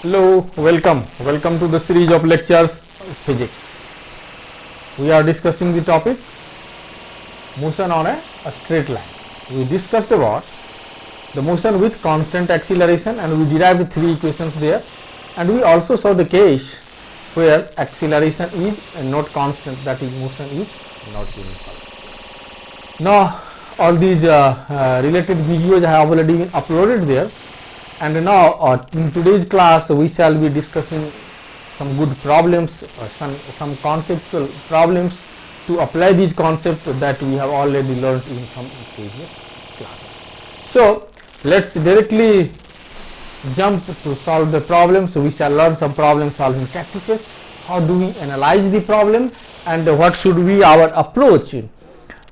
Hello, welcome to the series of lectures physics. We are discussing the topic motion on a straight line. We discussed about the motion with constant acceleration and we derived three equations there, and we also saw the case where acceleration is not constant, that is motion is not uniform. Now all these related videos have already been uploaded there, and now in today's class we shall be discussing some good problems, some conceptual problems to apply these concepts that we have already learned in some previous classes. So let's directly jump to solve the problems. We shall learn some problem solving practices. How do we analyze the problem and what should be our approach to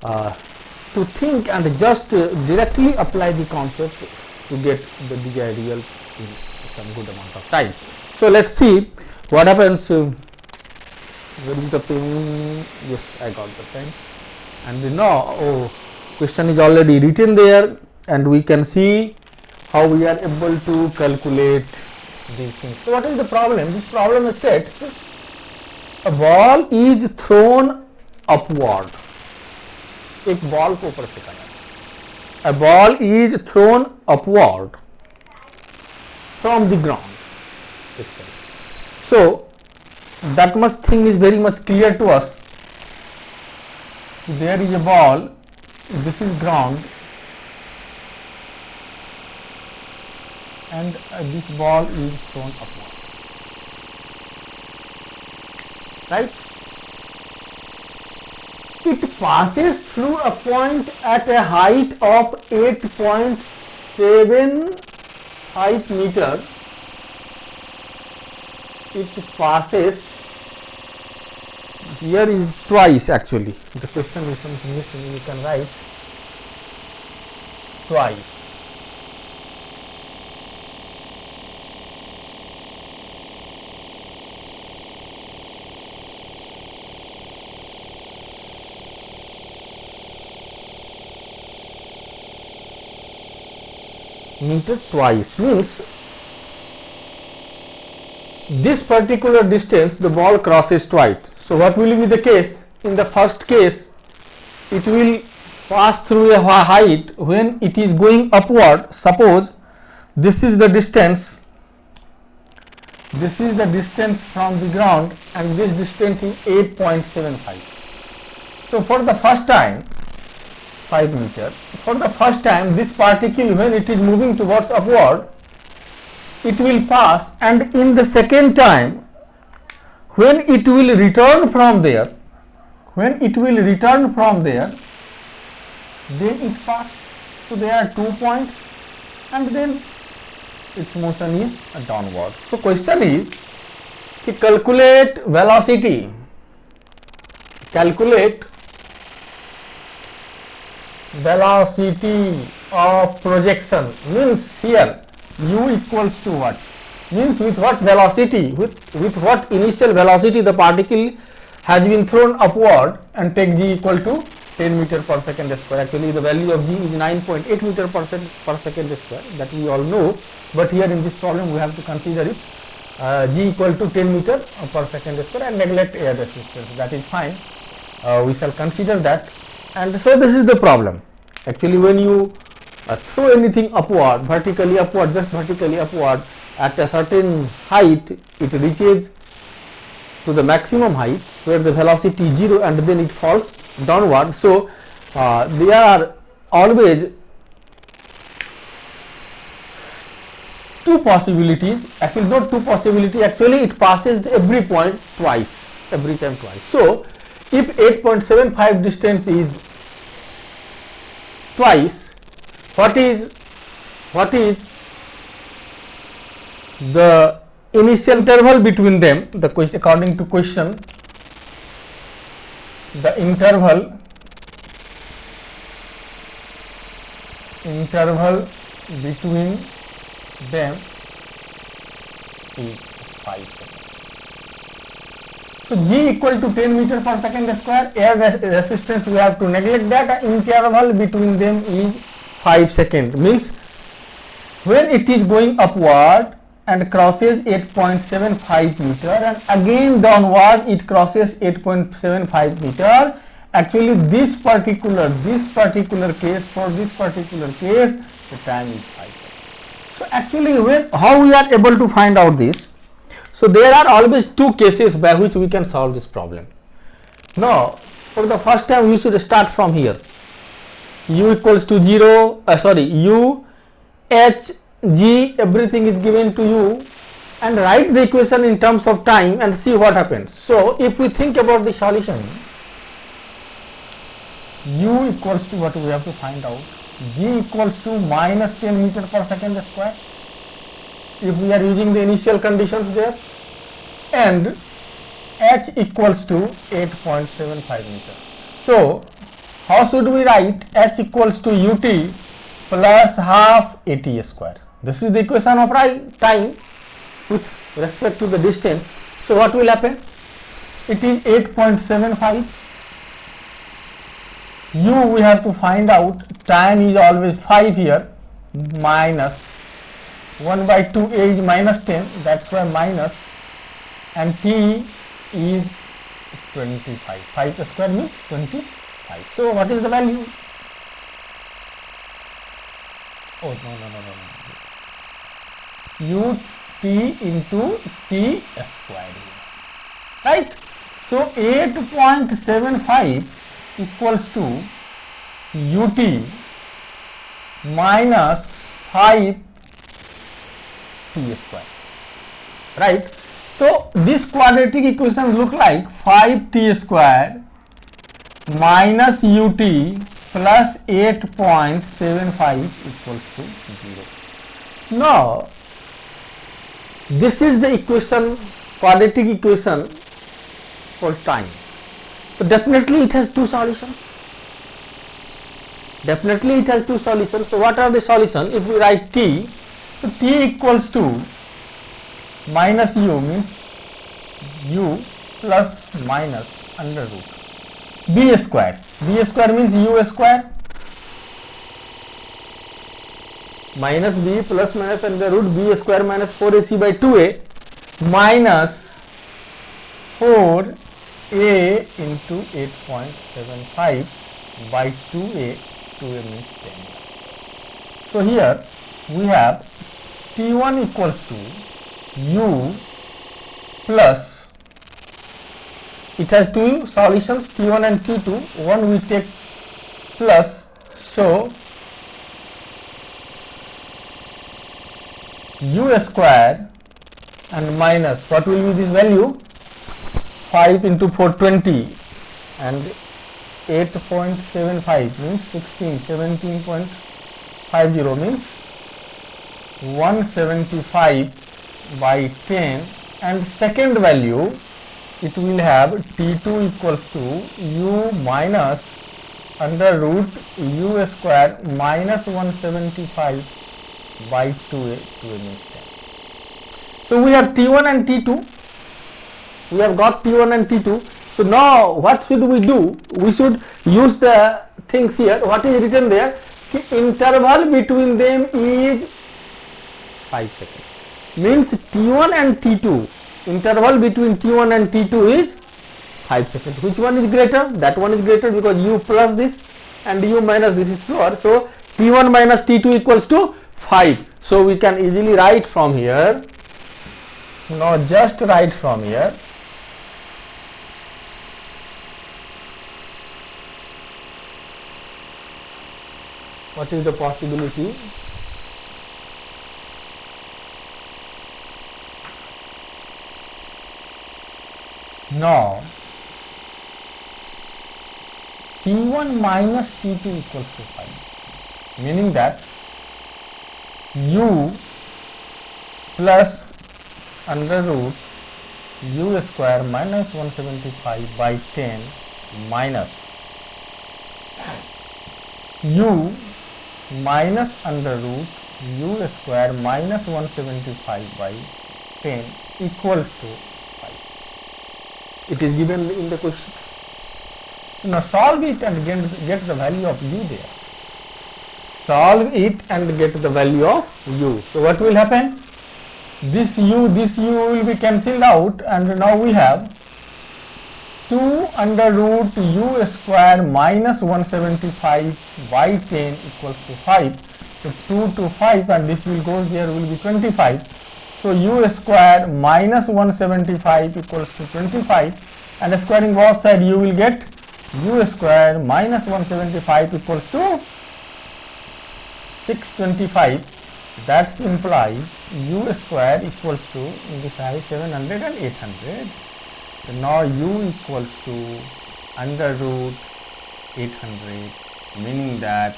think and just directly apply the concept to get the desired result in some good amount of time. So let's see what happens. Where is the pen? Yes, I got the pen. And now question is already written there, and we can see how we are able to calculate these things. So what is the problem? This problem states a ball is thrown upward. एक ball को ऊपर फेंका जाता है. A ball is thrown upward from the ground. So that much thing is very much clear to us. There is a ball. This is ground, and this ball is thrown upward. Right? It passes through a point at a height of 8.75 meter. It passes, here is twice actually. The question is something missing, you can write twice. Meter twice means this particular distance the ball crosses twice. So what will be the case? In the first case it will pass through a height when it is going upward. Suppose this is the distance from the ground, and this distance is 8.75. so for the first time 5 meter. For the first time this particle, when it is moving towards upward, it will pass, and in the second time when it will return from there, then it passes. So there are 2 points, and then its motion is downward. So question is to calculate velocity. Velocity of projection means here u equals to what? Means with what velocity, with what initial velocity the particle has been thrown upward, and take g equal to 10 meter per second square. Actually the value of g is 9.8 meter per second square, that we all know, but here in this problem we have to consider it g equal to 10 meter per second square and neglect air resistance. That is fine, we shall consider that. And so this is the problem. Actually when you throw anything upward, vertically upward at a certain height, it reaches to the maximum height where the velocity is 0, and then it falls downward. So there are always two possibilities. Actually not two possibilities, actually it passes every point twice, every time twice. So if 8.75 distance is twice, what is the initial interval between them? The question, according to question, the interval between them is 5 seconds. So g equal to 10 meter per second square. Air resistance we have to neglect that. Interval between them is 5 seconds. Means when it is going upward and crosses 8.75 meter, and again downward it crosses 8.75 meter. Actually this particular case, for this particular case the time is 5. So actually how we are able to find out this? So there are always two cases by which we can solve this problem. Now for the first time we should start from here. U equals to 0, U, H, G, everything is given to you, and write the equation in terms of time and see what happens. So if we think about the solution, U equals to what we have to find out, G equals to minus 10 meter per second square if we are using the initial conditions there, and H equals to 8.75 meter. So how should we write? H equals to ut plus half at square. This is the equation of time with respect to the distance. So what will happen? It is 8.75. U we have to find out. Time is always 5 here, minus 1 by 2 a is minus 10, that's why minus, and t is 25. 5 square means 25. So what is the value? Oh no. U t into t square, right? So 8.75 equals to ut minus 5 t square, right? So this quadratic equation look like 5t square minus ut plus 8.75 equals to 0. Now this is the equation, quadratic equation for time. So definitely it has two solutions. So what are the solutions? If we write t, so t equals to minus u means u plus minus under root b square. B square means u square minus b plus minus under root b square minus 4ac by 2a minus 4a into 8.75 by 2a means 10. So here we have t1 equals to u plus, it has two solutions t1 and t2, one we take plus, so u square and minus, what will be this value? 5 into 420 and 8.75 means 17.50 means 175 by 10, and second value it will have t2 equals to u minus under root u square minus 175 by 2a means 10. So we have t1 and t2. We have got t1 and t2. So now what should we do? We should use the things here. What is written there? The interval between them is 5 seconds. Means t1 and t2. Interval between t1 and t2 is 5 seconds. Which one is greater? That one is greater because u plus this and u minus this is slower. So t1 minus t2 equals to 5. So we can easily write from here. Now just write from here. What is the possibility? Now t1 minus t2 equals to 5, meaning that u plus under root u square minus 175 by 10 minus u minus under root u square minus 175 by 10 equals to 5. It is given in the question. Now solve it and get the value of u there. Solve it and get the value of u. So what will happen? this u will be cancelled out, and now we have 2 under root u square minus 175 by 10 equals to 5. So 2 to 5, and this will go here, will be 25. So u square minus 175 equals to 25, and squaring both side you will get u square minus 175 equals to 625. That implies u square equals to, in this side, 700 and 800. So now u equals to under root 800, meaning that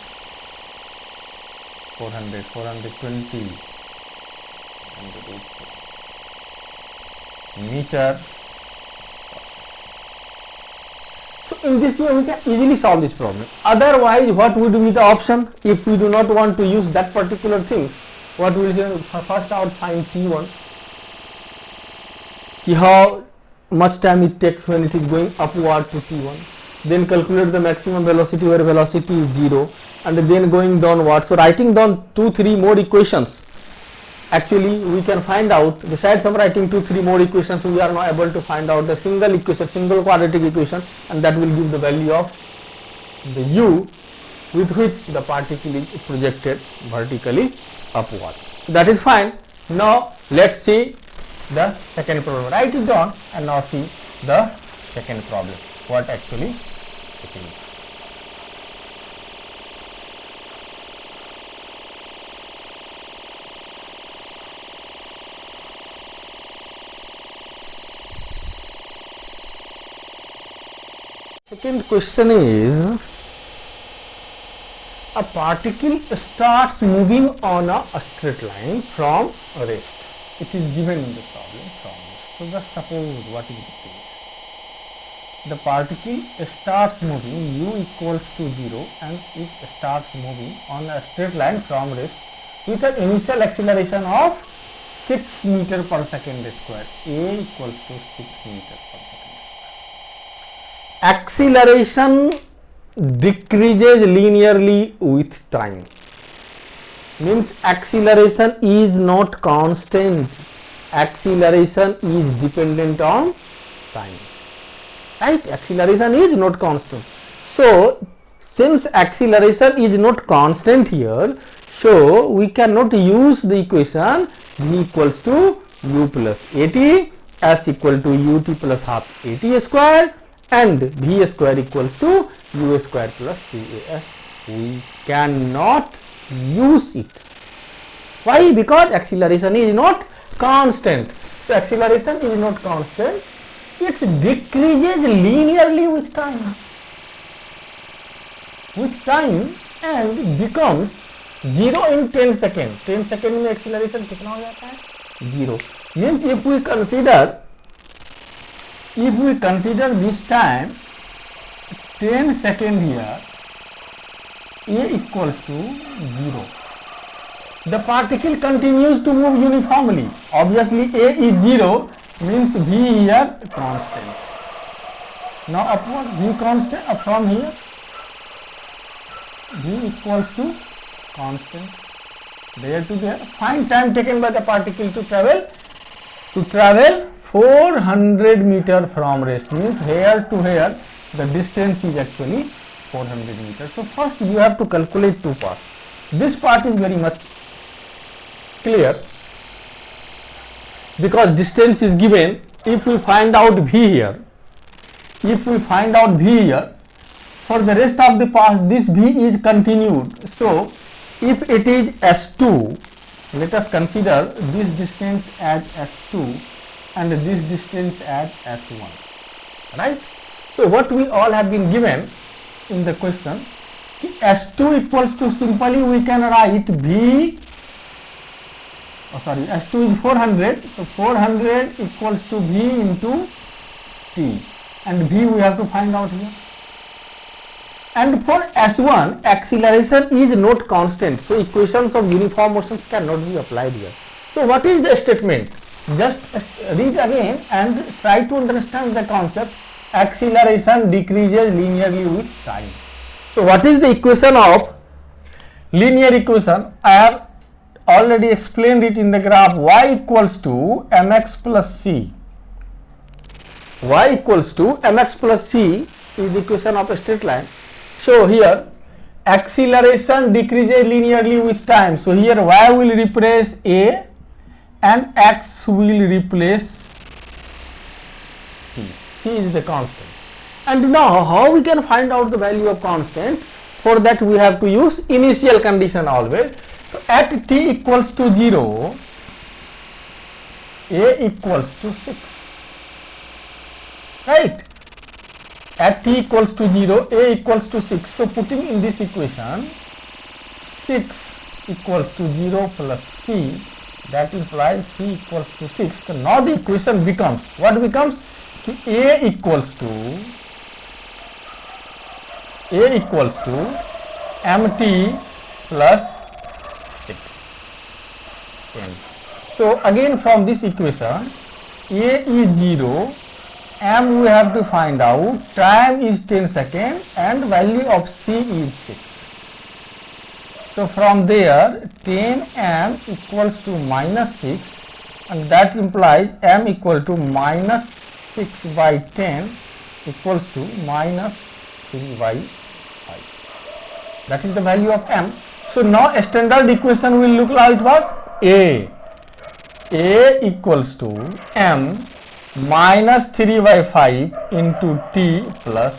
420 under root meter. So in this way we can easily solve this problem. Otherwise, what would be the option if we do not want to use that particular thing? What we will do? First I would find T1. How much time it takes when it is going upward to T1. Then calculate the maximum velocity where velocity is 0, and then going downward. So writing down 2-3 more equations. Actually, we can find out, besides from writing 2-3 more equations, we are now able to find out the single equation, single quadratic equation, and that will give the value of the u with which the particle is projected vertically upward. So that is fine. Now let's see the second problem. Write it down and now see the second problem. What actually it is. Second question is, a particle starts moving on a straight line from rest. It is given in the problem from rest. So just suppose what is the case. The particle starts moving, u equals to 0, and it starts moving on a straight line from rest with an initial acceleration of 6 meter per second square. A equals to 6 meter per second. Acceleration decreases linearly with time. Means acceleration is not constant. Acceleration is dependent on time. Right? Acceleration is not constant. So since acceleration is not constant here, so we cannot use the equation v equals to u plus at s equal to ut plus half at square and v square equals to u square plus 2as. We cannot use it. Why? Because acceleration is not constant. So acceleration is not constant. It decreases linearly with time. With time, and becomes 0 in 10 seconds. 10 seconds में acceleration कितना हो जाता है? 0. Means if we consider this time 10 seconds here, a equals to 0. The particle continues to move uniformly. Obviously a is 0, means v here constant. Now upward v constant from here, v equals to constant. There to there. Find time taken by the particle to travel 400 meter from rest. Means here to here the distance is actually 400 meters. So first you have to calculate two parts. This part is very much clear because distance is given. If we find out v here, for the rest of the path this v is continued. So if it is s2, let us consider this distance as s2 and this distance as s1, right? So what we all have been given in the question, s2 equals to, simply we can write v, s2 is 400, so 400 equals to v into t, and v we have to find out here. And for s1, acceleration is not constant, so equations of uniform motions cannot be applied here. So what is the statement? Just read again and try to understand the concept. Acceleration decreases linearly with time. So what is the equation of linear equation? I have already explained it in the graph y equals to mx plus c. Y equals to mx plus c is the equation of a straight line. So here acceleration decreases linearly with time. So here y will replace a and x will replace c. C is the constant. And now how we can find out the value of constant? For that we have to use initial condition always. So at t equals to 0, a equals to 6. Right? At t equals to 0, a equals to 6. So putting in this equation, 6 equals to 0 plus c, that implies c equals to 6. So now the equation becomes, what becomes? a equals to mt plus 6. So again from this equation, a is 0, m we have to find out, time is 10 seconds and value of c is 6. So from there 10m equals to minus 6, and that implies m equal to minus 6 by 10 equals to minus 3 by 5. That is the value of m. So now a standard equation will look like what? A equals to m minus 3 by 5 into t plus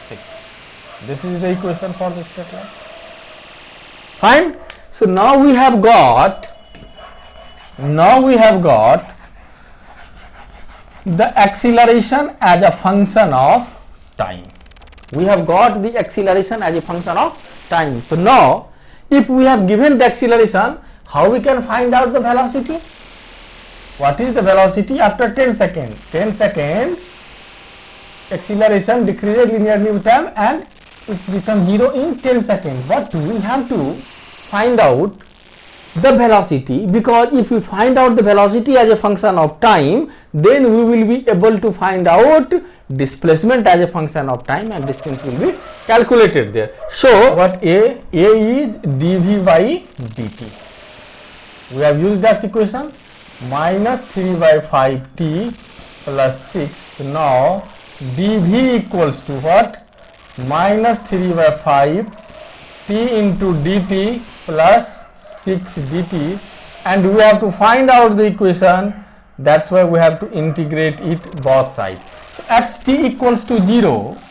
6. This is the equation for the straight line. Fine. So now we have got the acceleration as a function of time. We have got the acceleration as a function of time. So now if we have given the acceleration, how we can find out the velocity? What is the velocity after 10 seconds? 10 seconds acceleration decreases linearly with time and it becomes 0 in 10 seconds. But we have to find out the velocity, because if we find out the velocity as a function of time, then we will be able to find out displacement as a function of time and distance will be calculated there. So what a is dv by dt. We have used that equation, minus 3 by 5 t plus 6. Now dv equals to what? Minus 3 by 5 t into dt plus 6 dt, and we have to find out the equation. That's why we have to integrate it both sides. So at t equals to 0,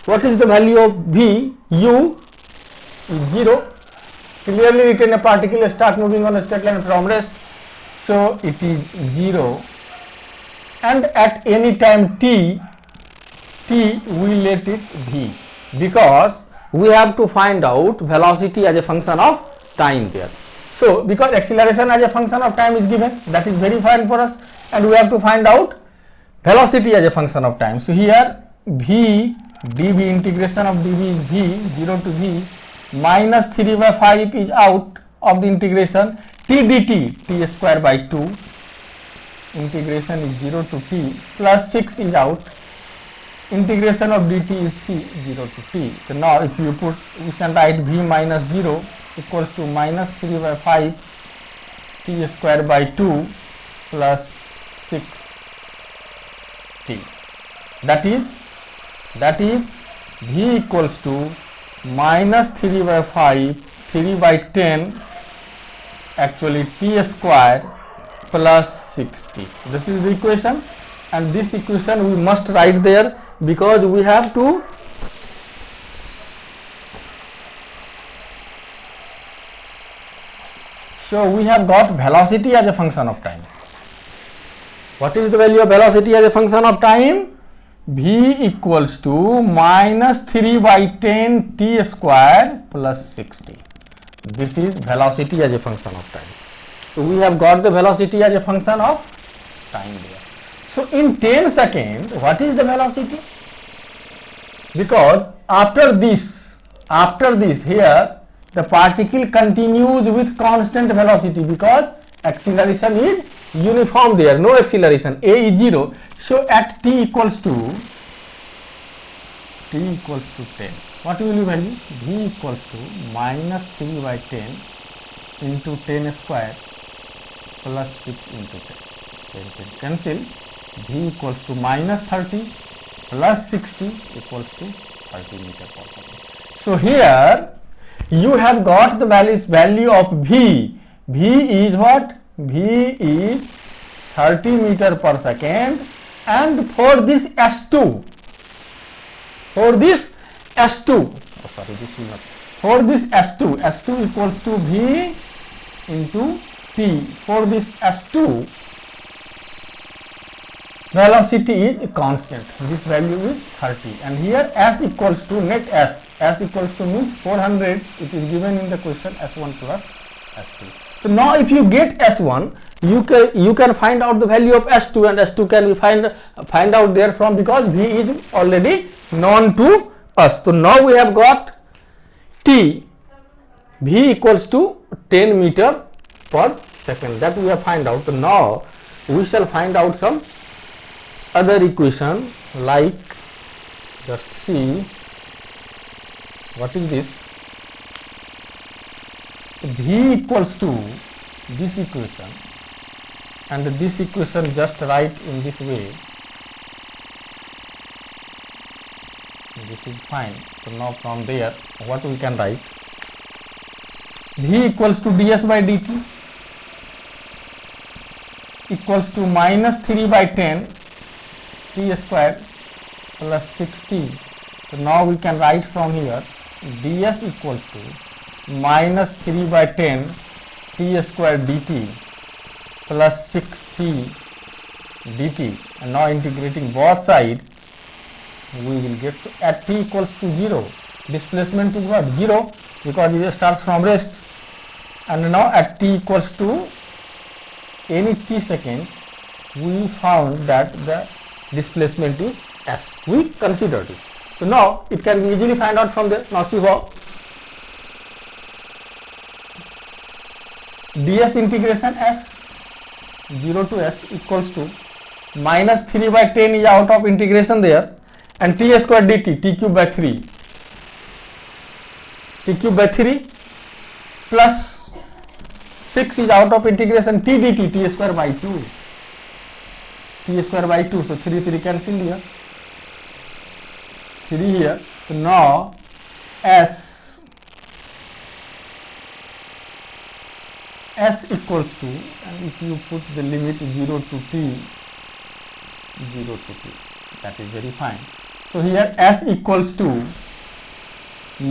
what is the value of v? U is 0. Clearly written, a particle start moving on a straight line from rest, so it is 0. And at any time t we let it v, because we have to find out velocity as a function of time there. So because acceleration as a function of time is given, that is very fine for us, and we have to find out velocity as a function of time. So here v dv, integration of dv is v, 0 to v, minus 3 by 5 is out of the integration, t dt, t square by 2, integration is 0 to t, plus 6 is out, integration of dt is t, 0 to t. So now if you put, we can write v minus 0 equals to minus 3 by 5 t square by 2 plus 6 t. That is v equals to minus 3 by 5, 3 by 10, actually t square plus 60. This is the equation, and this equation we must write there, because we have to so we have got velocity as a function of time. What is the value of velocity as a function of time? V equals to minus 3 by 10 t square plus 60. This is velocity as a function of time. So we have got the velocity as a function of time there. So in 10 seconds, what is the velocity? Because after this here, the particle continues with constant velocity, because acceleration is uniform there, no acceleration, a is 0. So at t equals to 10. what will be value? V equals to minus 3 by 10 into 10 square plus 6 into 10. 10 cancel. V equals to minus 30 plus 60 equals to 30 meter per second. So here you have got the value of V. V is what? V is 30 meter per second, and for this S2, for this S2 equals to V into T. For this S2, velocity is constant. This value is 30, and here S equals to net S equals to means 400. It is given in the question S1 plus S2. So now if you get S1, you can find out the value of S2, and S2 can be find out therefrom, because V is already known to us. So now we have got T, V equals to 10 meter per second, that we have find out. So now we shall find out some other equation, like, just see what is this. V equals to this equation, and this equation just write in this way. This is fine. So now from there, what we can write? V equals to ds by dt equals to minus 3 by 10 t square plus 6t. So now we can write from here ds equals to minus 3 by 10 t square dt plus 6t dt, and now integrating both sides, we will get to, at t equals to 0, displacement is what? 0, because it starts from rest, and now at t equals to any t second, we found that the displacement is s. We considered it. So now it can be easily find out from there. Now see how ds integration s 0 to s equals to minus 3 by 10 is out of integration there, and t square dt, t cube by 3, t cube by 3 plus 6 is out of integration, t dt, t square by 2, t square by 2, so 3 cancel here, 3 here. So now s equals to, and if you put the limit 0 to t, that is very fine. So here s equals to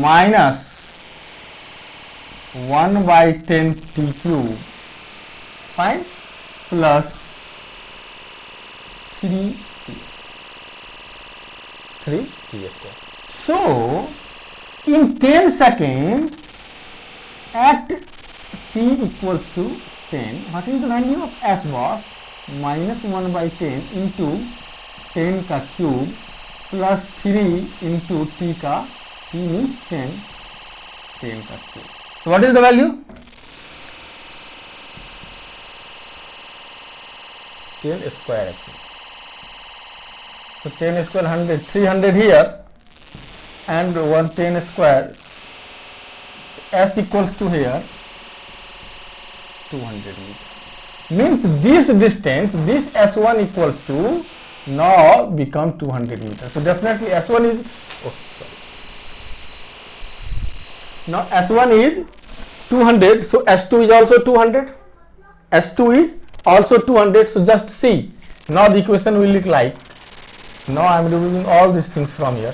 minus 1 by 10 t cube, fine, plus 3 t square. So in 10 seconds at t equals to 10, what is the value of s was? Minus 1 by 10 into 10 का cube plus 3 into t का, t means 10 का cube. So what is the value? 10 square actually. So 10 square 100, 300 here, and 110 square, s equals to here 200 meters. Means this distance, this s1 equals to now become 200 meters. So definitely s1 is, now s1 is 200, so s2 is also 200, s2 is also 200. So just see, now the equation will look like, now I am removing all these things from here.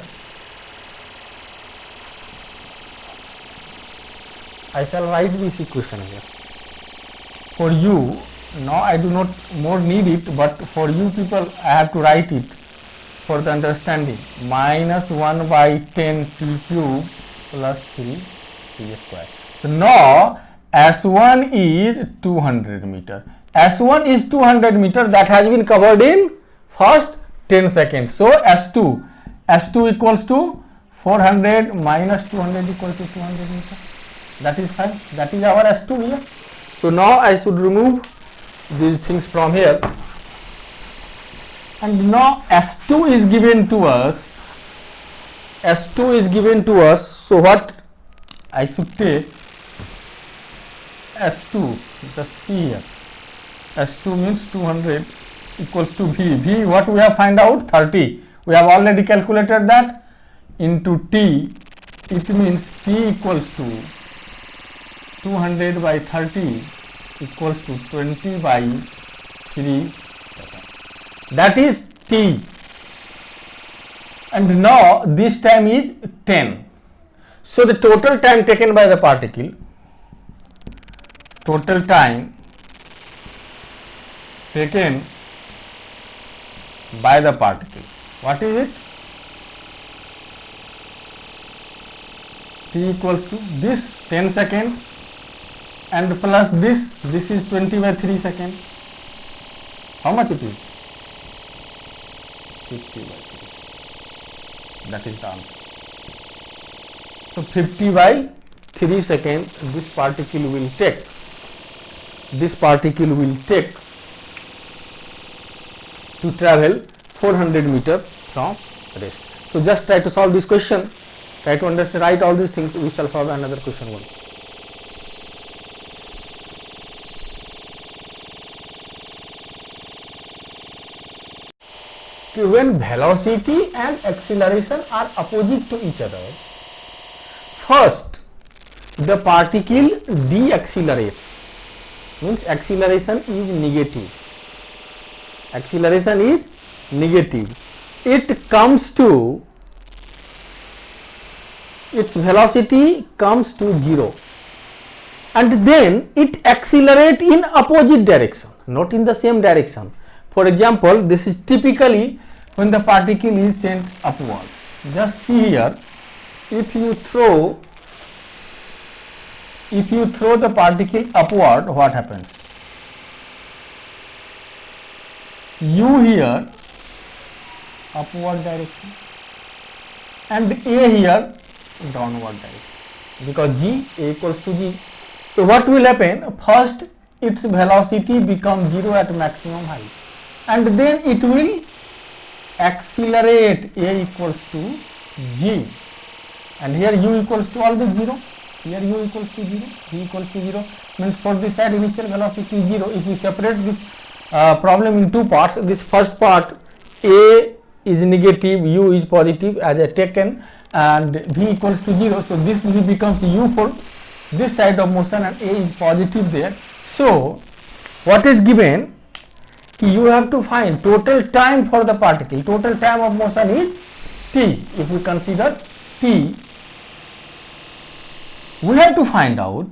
I shall write this equation here for you. Now I do not more need it, but for you people I have to write it for the understanding. Minus 1 by 10 t cube plus 3 t square. So now S1 is 200 meter. S1 is 200 meter, that has been covered in first 10 seconds. So S2 equals to 400 minus 200 equals to 200 meter. That is fine. That is our S2 here. So now I should remove these things from here, and now S2 is given to us S2 is given to us, so what I should take? S2, just see here, S2 means 200 equals to V. V, what we have find out? 30. We have already calculated that. Into T, it means T equals to 200 by 30 equals to 20 by 3 seconds. That is T. And now this time is 10. So the total time taken by the particle, total time taken by the particle, what is it? T equals to this 10 second and plus this is 20 by 3 second. How much it is? 50 by 3. That is the answer. So 50 by 3 second this particle will take. This particle will take to travel 400 meters from rest. So just try to solve this question. Try to understand, write all these things. We shall solve another question one. When velocity and acceleration are opposite to each other, first the particle deaccelerates, means acceleration is negative. Acceleration is negative. It comes to, its velocity comes to 0 and then it accelerates in opposite direction, not in the same direction. For example, this is typically when the particle is sent upward. Just see here, if you throw the particle upward, what happens? U here upward direction and A here downward direction, because G, A equals to G. So what will happen? First its velocity becomes 0 at maximum height and then it will accelerate. A equals to G, and here U equals to always 0. Here U equals to 0, V equals to 0, means for this side initial velocity is 0. If we separate this problem in two parts, this first part A is negative, U is positive as I taken, and V equals to 0. So this V becomes U for this side of motion and A is positive there. So what is given? You have to find total time for the particle. Total time of motion is T. If we consider T, we have to find out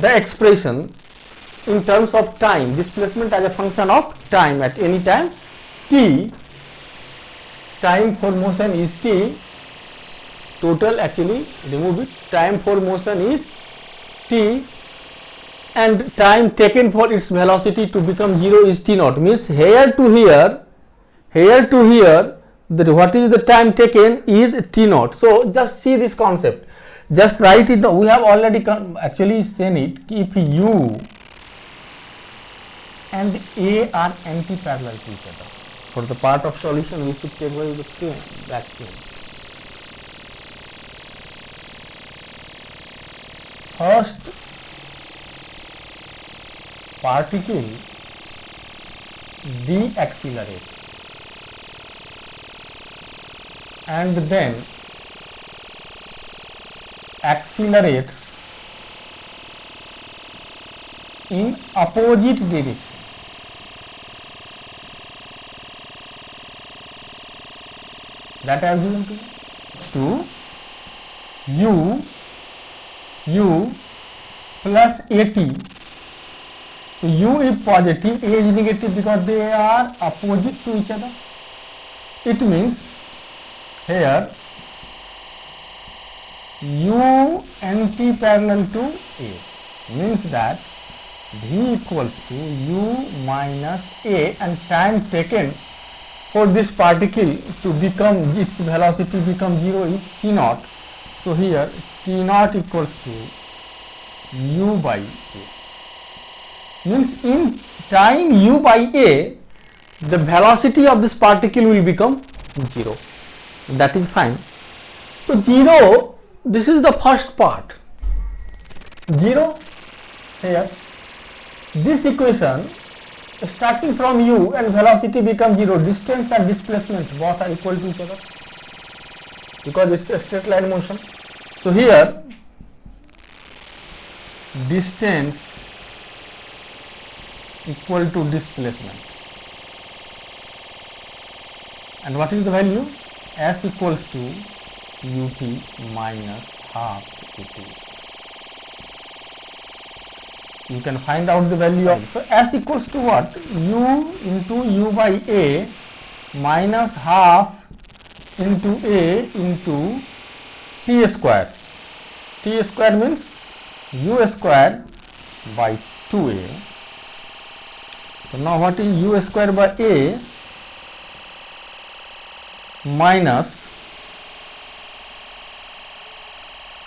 the expression in terms of time, displacement as a function of time at any time T. Time for motion is T. Total, actually remove it, time for motion is T, and time taken for its velocity to become 0 is T naught, means here to here, what is the time taken is T naught. So just see this concept, just write it down. We have already actually seen it. If U and A are anti-parallel to each other, for the part of solution we should take away the back chain. First particle deaccelerates and then accelerates in opposite direction. That I have given to U plus AT. So U is positive, A is negative because they are opposite to each other. It means here U anti-parallel to A, means that V equals to U minus A, and time taken for this particle to become, its velocity become 0 is T naught. So here T naught equals to U by A, means in time U by A the velocity of this particle will become 0. that is fine. So 0, this is the first part. 0 here, this equation starting from u and velocity becomes 0, distance and displacement both are equal to each other because it's a straight line motion. So here distance equal to displacement, and what is the value? S equals to ut minus half ut. You can find out the value of, so S equals to what? U into u by a minus half into a into t square. T square means u square by 2a. So now what is u square by a minus,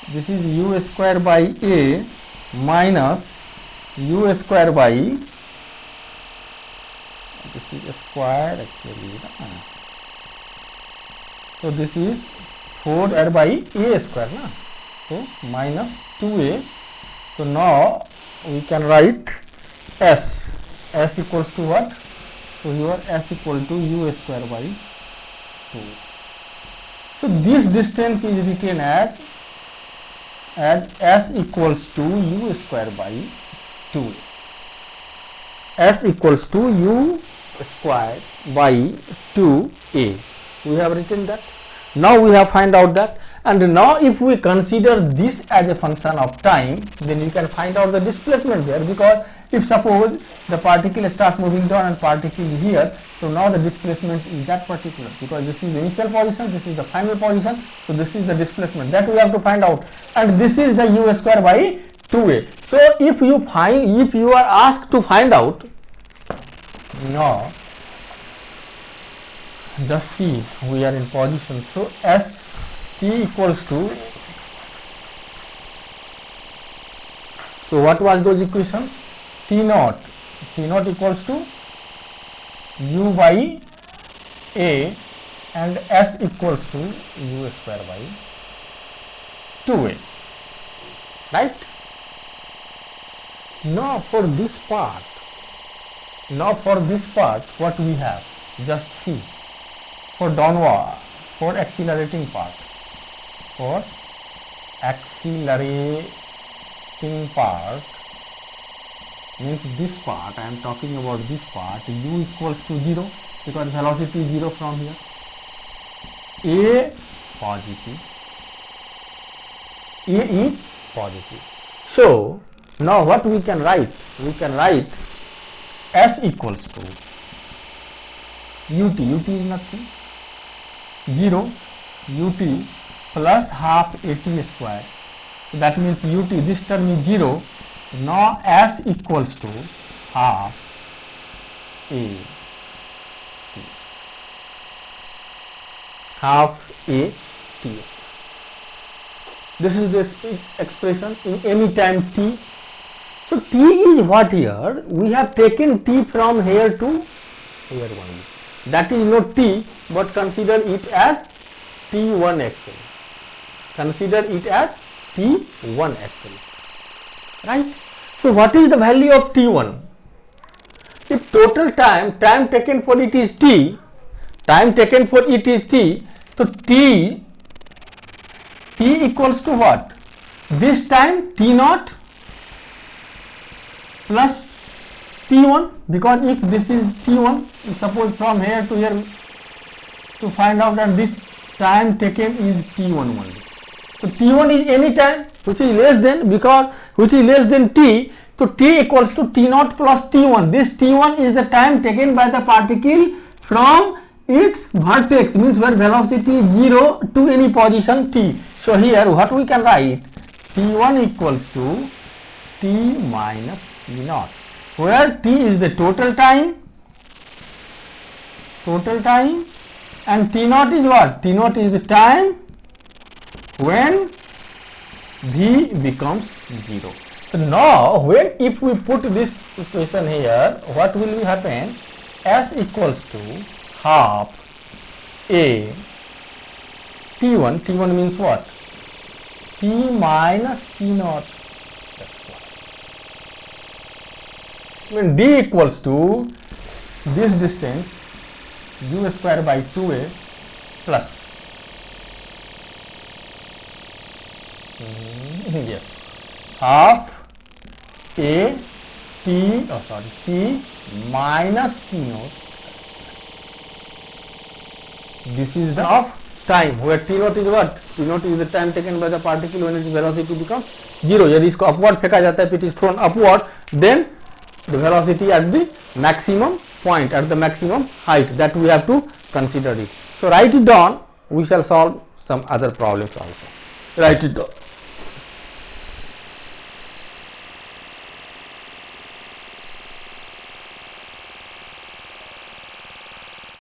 this is u square by a minus u square by, this is a square actually, so this is 4 by a square, na? So minus 2a. So now we can write S equals to what? So here S equal to u square by 2. So this distance is written as S equals to u square by 2. S equals to u square by 2a. We have written that. Now we have find out that, and now if we consider this as a function of time, then you can find out the displacement there, because if suppose the particle starts moving down and particle is here, so now the displacement is that particular, because this is the initial position, this is the final position, so this is the displacement that we have to find out, and this is the u square by 2a. So if you are asked to find out, now just see we are in position, so S t equals to, so what was those equations? T naught equals to u by a and S equals to u square by 2a, right? Now for this part, what we have, just see, for downward, for accelerating part, means this part, I am talking about this part, u equals to 0 because velocity is 0 from here, a positive, a is positive. so now what we can write? We can write S equals to ut is nothing, 0 ut plus half at square, so that means ut, this term is 0. Now S equals to half a t, half a t. This is the expression in any time t. So t is what here? We have taken t from here to here only. That is not t, but consider it as t1 actually. Consider it as t1 actually. Right? So what is the value of t1? If total time taken for it is t, so t equals to what? This time t naught plus t1, because if this is t1, suppose from here to here, to find out that this time taken is t1 only. So t1 is any time which is less than, because which is less than t, so t equals to t naught plus t1. This t1 is the time taken by the particle from its vertex, means where velocity is 0 to any position t. So here what we can write? t1 equals to t minus t naught, where t is the total time, and t naught is what? T naught is the time when v becomes 0. So now when if we put this equation here, what will happen? S equals to half a T1, T1 means what? T minus T naught. When d equals to This distance u square by 2a plus yes, half a t t minus t naught. This is the of time where t naught is what? T naught is the time taken by the particle when its velocity becomes 0. यदि इसको upward फेंका जाता है, if it is thrown upward, then the velocity at the maximum point, at the maximum height, that we have to consider it. So write it down. We shall solve some other problems also. Write it down.